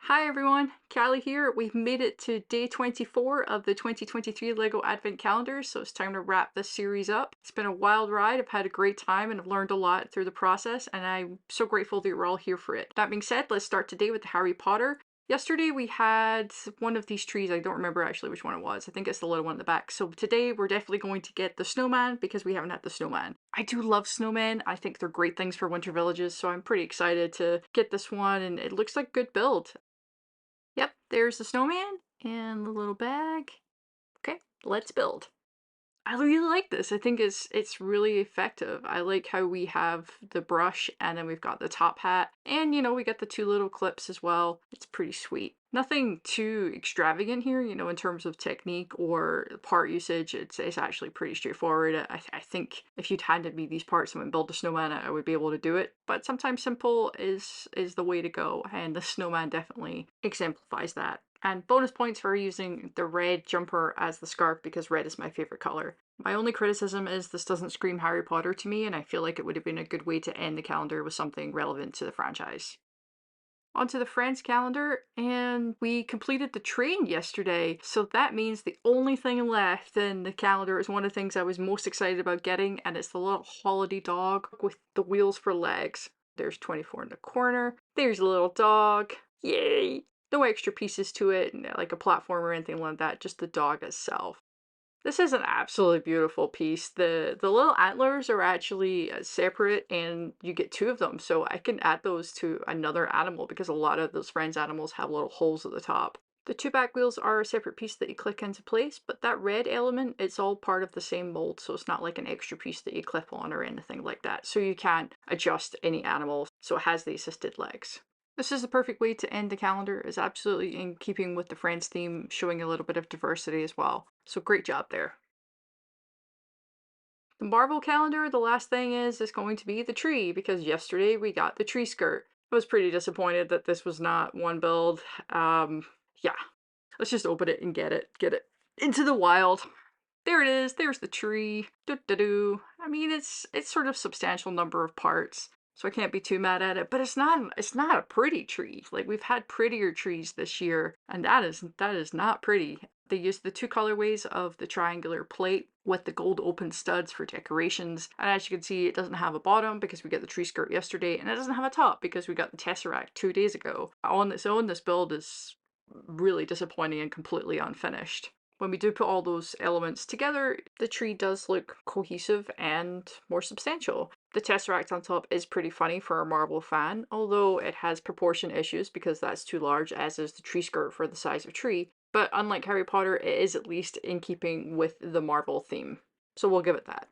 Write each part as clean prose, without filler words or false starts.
Hi everyone, Callie here. We've made it to day 24 of the 2023 LEGO Advent Calendar, so it's time to wrap this series up. It's been a wild ride. I've had a great time and I've learned a lot through the process, and I'm so grateful that you're all here for it. That being said, let's start today with Harry Potter. Yesterday we had one of these trees. I don't remember actually which one it was. I think it's the little one in the back. So today we're definitely going to get the snowman because we haven't had the snowman. I do love snowmen. I think they're great things for winter villages, so I'm pretty excited to get this one, and it looks like a good build. Yep, there's the snowman and the little bag. Okay, let's build. I really like this. I think it's really effective. I like how we have the brush and then we've got the top hat. And we got the two little clips as well. It's pretty sweet. Nothing too extravagant here, in terms of technique or part usage. It's actually pretty straightforward. I think if you'd handed me these parts and went build a snowman, I would be able to do it. But sometimes simple is the way to go, and the snowman definitely exemplifies that. And bonus points for using the red jumper as the scarf because red is my favorite color. My only criticism is this doesn't scream Harry Potter to me, and I feel like it would have been a good way to end the calendar with something relevant to the franchise. Onto the Friends calendar, and we completed the train yesterday, so that means the only thing left in the calendar is one of the things I was most excited about getting, and it's the little holiday dog with the wheels for legs. There's 24 in the corner. There's a little dog. Yay! No extra pieces to it, like a platform or anything like that, just the dog itself. This is an absolutely beautiful piece. The little antlers are actually separate, and you get two of them, so I can add those to another animal because a lot of those Friends animals have little holes at the top. The two back wheels are a separate piece that you click into place, but that red element, it's all part of the same mold, so it's not like an extra piece that you clip on or anything like that. So you can adjust any animal, so it has the assisted legs. This is the perfect way to end the calendar. It's absolutely in keeping with the Friends theme, showing a little bit of diversity as well. So great job there. The Marvel calendar, the last thing is going to be the tree, because yesterday we got the tree skirt. I was pretty disappointed that this was not one build. Yeah, let's just open it and get it into the wild. There it is. There's the tree. Doo-doo-doo. I mean, it's sort of substantial number of parts, so I can't be too mad at it. But it's not a pretty tree. Like, we've had prettier trees this year, and that is not pretty. They used the two colorways of the triangular plate with the gold open studs for decorations. And as you can see, it doesn't have a bottom because we got the tree skirt yesterday, and it doesn't have a top because we got the Tesseract 2 days ago. On its own, this build is really disappointing and completely unfinished. When we do put all those elements together, the tree does look cohesive and more substantial. The Tesseract on top is pretty funny for a Marvel fan, although it has proportion issues because that's too large, as is the tree skirt for the size of tree. But unlike Harry Potter, it is at least in keeping with the Marvel theme. So we'll give it that.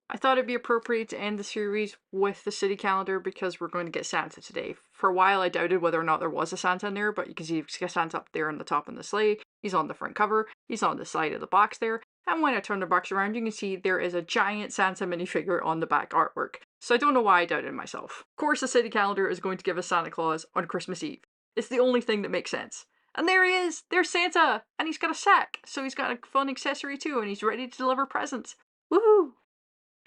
I thought it'd be appropriate to end the series with the city calendar because we're going to get Santa today. For a while I doubted whether or not there was a Santa in there, but you can see Santa up there on the top of the sleigh. He's on the front cover, he's on the side of the box there, and when I turn the box around you can see there is a giant Santa minifigure on the back artwork. So I don't know why I doubted myself. Of course the city calendar is going to give us Santa Claus on Christmas Eve. It's the only thing that makes sense. And there he is! There's Santa! And he's got a sack, so he's got a fun accessory too, and he's ready to deliver presents. Woohoo!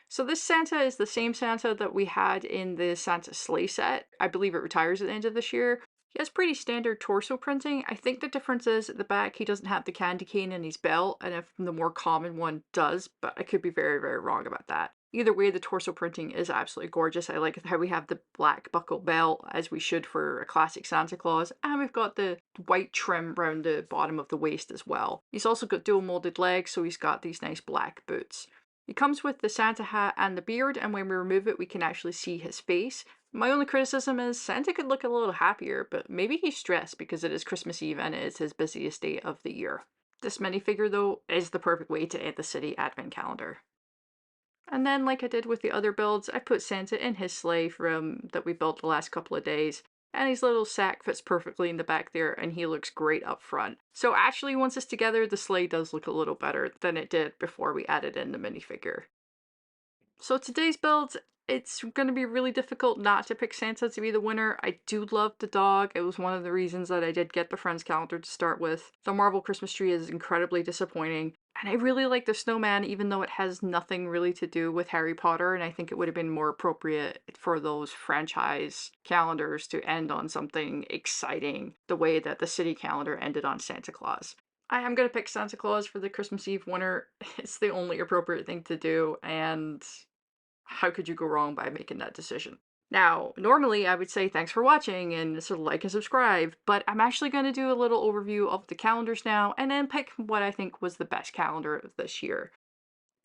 So this Santa is the same Santa that we had in the Santa sleigh set. I believe it retires at the end of this year. He has pretty standard torso printing. I think the difference is at the back he doesn't have the candy cane in his belt, and if the more common one does, but I could be very, very wrong about that. Either way, the torso printing is absolutely gorgeous. I like how we have the black buckle belt, as we should for a classic Santa Claus, and we've got the white trim around the bottom of the waist as well. He's also got dual molded legs, so he's got these nice black boots. It comes with the Santa hat and the beard, and when we remove it we can actually see his face. My only criticism is Santa could look a little happier, but maybe he's stressed because it is Christmas Eve and it is his busiest day of the year. This minifigure though is the perfect way to end the city advent calendar. And then, like I did with the other builds, I put Santa in his sleigh from that we built the last couple of days, and his little sack fits perfectly in the back there, and he looks great up front. So actually, once it's together, the sleigh does look a little better than it did before we added in the minifigure. So today's build, It's gonna be really difficult not to pick Santa to be the winner. I do love the dog. It was one of the reasons that I did get the Friends calendar to start with. The Marvel Christmas tree is incredibly disappointing. And I really like the snowman, even though it has nothing really to do with Harry Potter. And I think it would have been more appropriate for those franchise calendars to end on something exciting, the way that the city calendar ended on Santa Claus. I am gonna pick Santa Claus for the Christmas Eve winner. It's the only appropriate thing to do, and how could you go wrong by making that decision? Now, normally I would say thanks for watching and sort of like and subscribe, but I'm actually going to do a little overview of the calendars now and then pick what I think was the best calendar of this year.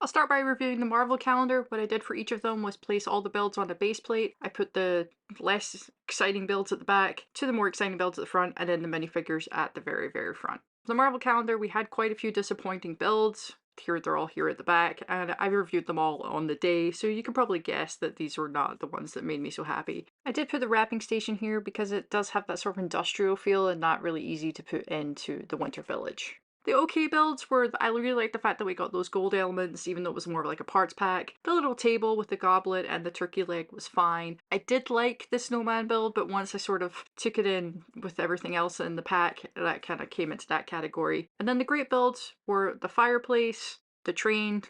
I'll start by reviewing the Marvel calendar. What I did for each of them was place all the builds on the base plate. I put the less exciting builds at the back to the more exciting builds at the front, and then the minifigures at the very, very front. The Marvel calendar, we had quite a few disappointing builds. Here, they're all here at the back, and I reviewed them all on the day, so you can probably guess that these were not the ones that made me so happy. I did put the wrapping station here because it does have that sort of industrial feel and not really easy to put into the Winter Village. The okay builds were, I really like the fact that we got those gold elements, even though it was more of like a parts pack. The little table with the goblet and the turkey leg was fine. I did like the snowman build, but once I sort of took it in with everything else in the pack, that kind of came into that category. And then the great builds were the fireplace, the train.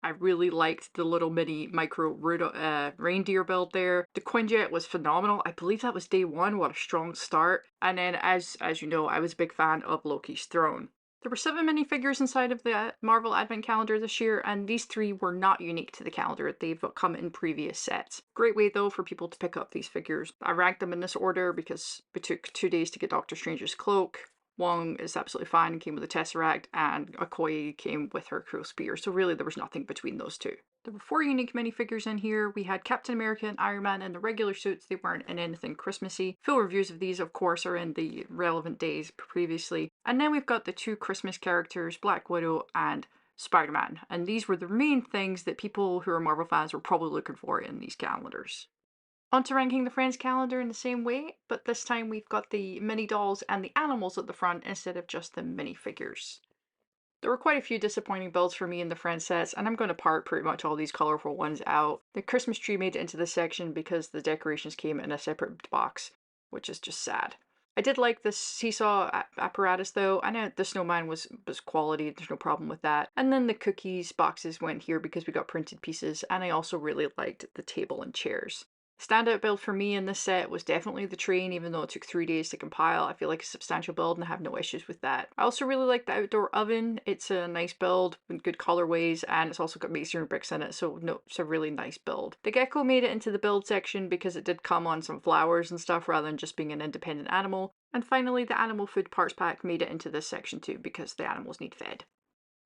I really liked the little mini micro reindeer build there. The Quinjet was phenomenal. I believe that was day one. What a strong start. And then as you know, I was a big fan of Loki's throne. There were 7 minifigures inside of the Marvel Advent Calendar this year, and these 3 were not unique to the calendar. They've come in previous sets. Great way, though, for people to pick up these figures. I ranked them in this order because it took 2 days to get Doctor Strange's cloak. Wong is absolutely fine and came with a Tesseract, and Okoye came with her cool spear, so really there was nothing between those 2. There were 4 unique minifigures in here. We had Captain America and Iron Man in the regular suits. They weren't in anything Christmassy. Full reviews of these, of course, are in the relevant days previously. And then we've got the 2 Christmas characters, Black Widow and Spider-Man. And these were the main things that people who are Marvel fans were probably looking for in these calendars. Onto ranking the Friends calendar in the same way, but this time we've got the mini dolls and the animals at the front instead of just the minifigures. There were quite a few disappointing builds for me in the Friends sets, and I'm going to part pretty much all these colorful ones out. The Christmas tree made it into this section because the decorations came in a separate box, which is just sad. I did like the seesaw apparatus though. I know the snowman was quality, there's no problem with that. And then the cookies boxes went here because we got printed pieces, and I also really liked the table and chairs. Standout build for me in this set was definitely the train, even though it took 3 days to compile. I feel like a substantial build and I have no issues with that. I also really like the outdoor oven. It's a nice build with good colorways, and it's also got masonry bricks in it, so no, it's a really nice build. The gecko made it into the build section because it did come on some flowers and stuff rather than just being an independent animal. And finally, the animal food parts pack made it into this section too because the animals need fed.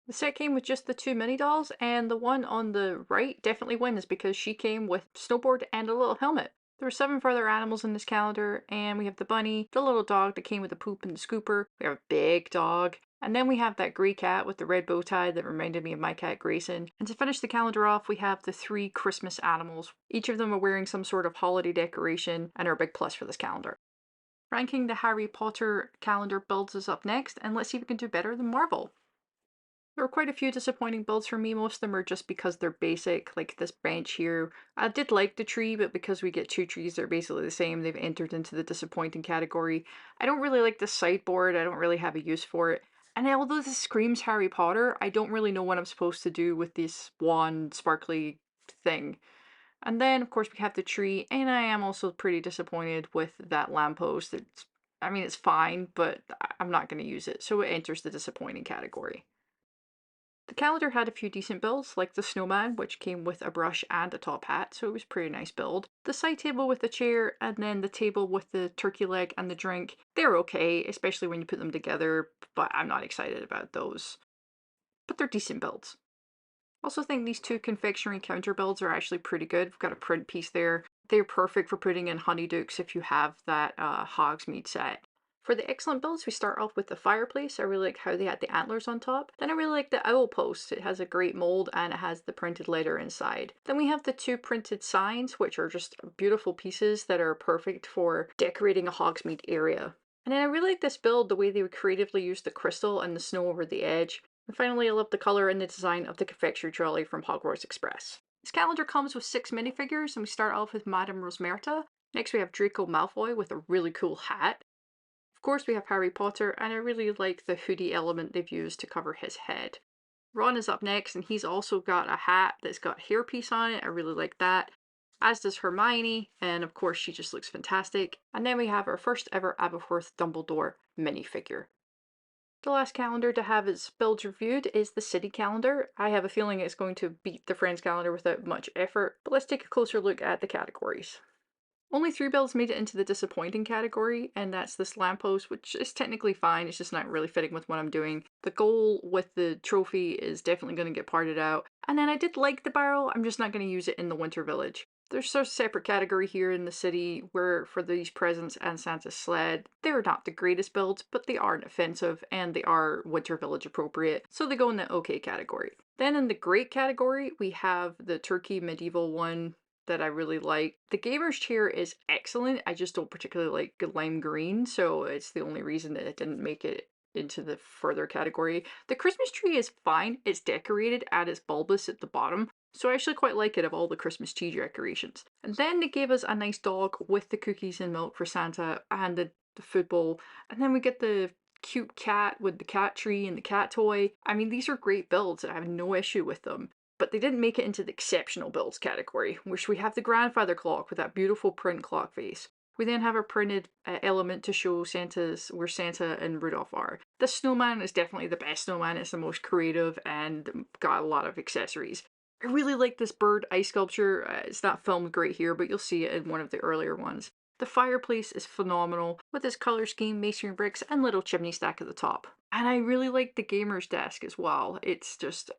The set came with just the 2 mini dolls, and the one on the right definitely wins because she came with snowboard and a little helmet. There were 7 further animals in this calendar, and we have the bunny, the little dog that came with the poop and the scooper, we have a big dog, and then we have that grey cat with the red bow tie that reminded me of my cat Grayson. And to finish the calendar off, we have the 3 Christmas animals. Each of them are wearing some sort of holiday decoration and are a big plus for this calendar. Ranking the Harry Potter calendar builds is up next, and let's see if we can do better than Marvel. There were quite a few disappointing builds for me. Most of them are just because they're basic, like this bench here. I did like the tree, but because we get 2 trees, they're basically the same. They've entered into the disappointing category. I don't really like the sideboard. I don't really have a use for it. And although this screams Harry Potter, I don't really know what I'm supposed to do with this wand sparkly thing. And then, of course, we have the tree, and I am also pretty disappointed with that lamppost. I mean, it's fine, but I'm not going to use it, so it enters the disappointing category. The calendar had a few decent builds, like the snowman, which came with a brush and a top hat, so it was a pretty nice build. The side table with the chair, and then the table with the turkey leg and the drink, they're okay, especially when you put them together, but I'm not excited about those. But they're decent builds. Also think these 2 confectionery counter builds are actually pretty good. We've got a print piece there. They're perfect for putting in honeydukes if you have that Hogsmeade set. For the excellent builds, we start off with the fireplace. I really like how they had the antlers on top. Then I really like the owl post. It has a great mold and it has the printed letter inside. Then we have the 2 printed signs, which are just beautiful pieces that are perfect for decorating a Hogsmeade area. And then I really like this build, the way they would creatively use the crystal and the snow over the edge. And finally, I love the color and the design of the confectionery trolley from Hogwarts Express. This calendar comes with 6 minifigures, and we start off with Madame Rosmerta. Next, we have Draco Malfoy with a really cool hat. Of course, we have Harry Potter, and I really like the hoodie element they've used to cover his head. Ron is up next, and he's also got a hat that's got a hairpiece on it. I really like that. As does Hermione, and of course, she just looks fantastic. And then we have our first ever Aberforth Dumbledore minifigure. The last calendar to have its builds reviewed is the city calendar. I have a feeling it's going to beat the Friends calendar without much effort, but let's take a closer look at the categories. Only 3 builds made it into the disappointing category, and that's this lamppost, which is technically fine, it's just not really fitting with what I'm doing. The goal with the trophy is definitely going to get parted out. And then I did like the barrel, I'm just not going to use it in the Winter Village. There's a separate category here in the city where for these presents and Santa's sled, they're not the greatest builds, but they aren't offensive and they are Winter Village appropriate, so they go in the okay category. Then in the great category, we have the turkey medieval one that I really like. The gamer's chair is excellent. I just don't particularly like lime green, so it's the only reason that it didn't make it into the further category. The Christmas tree is fine. It's decorated and it's bulbous at the bottom, so I actually quite like it of all the Christmas tree decorations. And then they gave us a nice dog with the cookies and milk for Santa and the food bowl. And then we get the cute cat with the cat tree and the cat toy. I mean, these are great builds. I have no issue with them. But they didn't make it into the exceptional builds category, which we have the grandfather clock with that beautiful print clock face. We then have a printed element to show where Santa and Rudolph are. The snowman is definitely the best snowman. It's the most creative and got a lot of accessories. I really like this bird ice sculpture. It's not filmed great here, but you'll see it in one of the earlier ones. The fireplace is phenomenal with its color scheme, masonry bricks, and little chimney stack at the top. And I really like the gamer's desk as well. It's just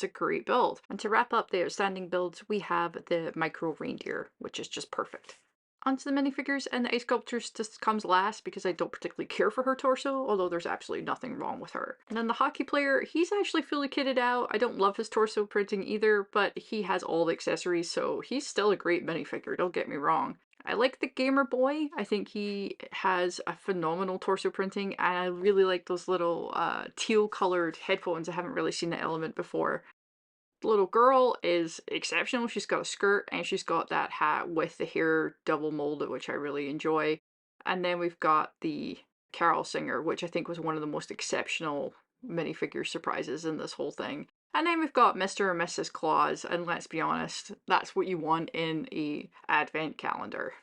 a great build. And to wrap up the outstanding builds, we have the micro reindeer, which is just perfect. Onto the minifigures, and the ice sculptures just comes last because I don't particularly care for her torso, although there's absolutely nothing wrong with her. And then the hockey player, he's actually fully kitted out. I don't love his torso printing either, but he has all the accessories, so he's still a great minifigure, don't get me wrong. I like the gamer boy. I think he has a phenomenal torso printing, and I really like those little teal colored headphones. I haven't really seen the element before. The little girl is exceptional. She's got a skirt and she's got that hat with the hair double molded, which I really enjoy. And then we've got the carol singer, which I think was one of the most exceptional minifigure surprises in this whole thing. And then we've got Mr. and Mrs. Claus, and let's be honest, that's what you want in a advent calendar.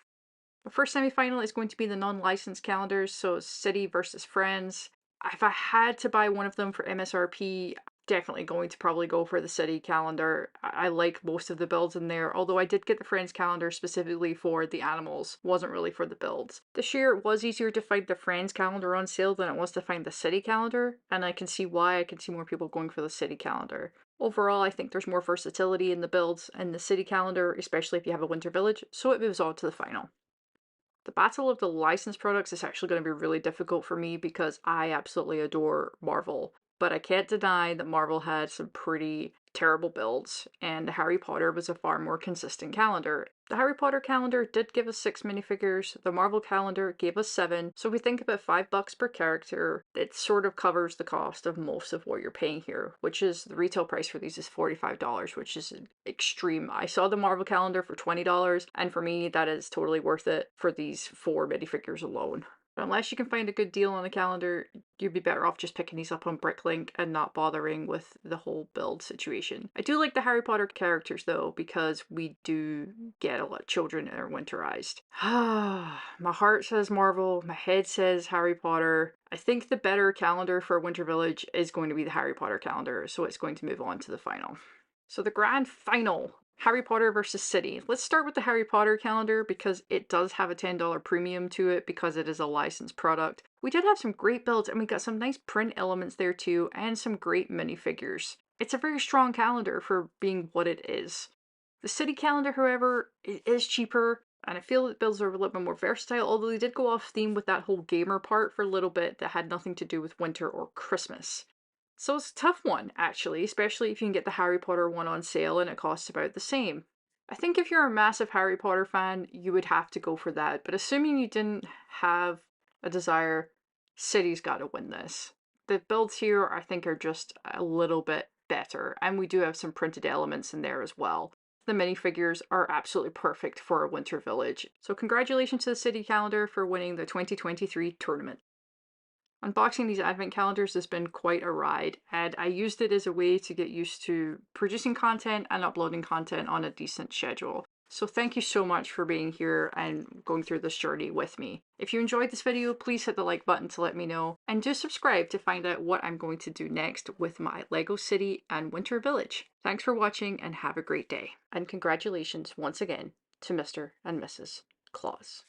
The first semi-final is going to be the non-licensed calendars, so City versus Friends. If I had to buy one of them for MSRP, definitely going to probably go for the City calendar. I like most of the builds in there, although I did get the Friends calendar specifically for the animals, wasn't really for the builds. This year it was easier to find the Friends calendar on sale than it was to find the City calendar, and I can see why. I can see more people going for the City calendar. Overall, I think there's more versatility in the builds and the City calendar, especially if you have a Winter Village, so it moves on to the final. The battle of the licensed products is actually going to be really difficult for me because I absolutely adore Marvel. But I can't deny that Marvel had some pretty terrible builds, and Harry Potter was a far more consistent calendar. The Harry Potter calendar did give us 6 minifigures, the Marvel calendar gave us 7, so if we think about $5 per character, it sort of covers the cost of most of what you're paying here, which is the retail price for these is $45, which is extreme. I saw the Marvel calendar for $20, and for me, that is totally worth it for these 4 minifigures alone. Unless you can find a good deal on the calendar, you'd be better off just picking these up on Bricklink and not bothering with the whole build situation. I do like the Harry Potter characters though, because we do get a lot of children that are winterized. My heart says Marvel, my head says Harry Potter. I think the better calendar for Winter Village is going to be the Harry Potter calendar, so it's going to move on to the final. So the grand final, Harry Potter versus City. Let's start with the Harry Potter calendar because it does have a $10 premium to it because it is a licensed product. We did have some great builds and we got some nice print elements there too and some great minifigures. It's a very strong calendar for being what it is. The City calendar, however, is cheaper and I feel that builds are a little bit more versatile, although they did go off theme with that whole gamer part for a little bit that had nothing to do with winter or Christmas. So it's a tough one, actually, especially if you can get the Harry Potter one on sale and it costs about the same. I think if you're a massive Harry Potter fan, you would have to go for that, but assuming you didn't have a desire, City's got to win this. The builds here, I think, are just a little bit better, and we do have some printed elements in there as well. The minifigures are absolutely perfect for a winter village. So congratulations to the City Calendar for winning the 2023 tournament. Unboxing these advent calendars has been quite a ride, and I used it as a way to get used to producing content and uploading content on a decent schedule. So thank you so much for being here and going through this journey with me. If you enjoyed this video, please hit the like button to let me know, and do subscribe to find out what I'm going to do next with my LEGO City and Winter Village. Thanks for watching and have a great day. And congratulations once again to Mr. and Mrs. Claus.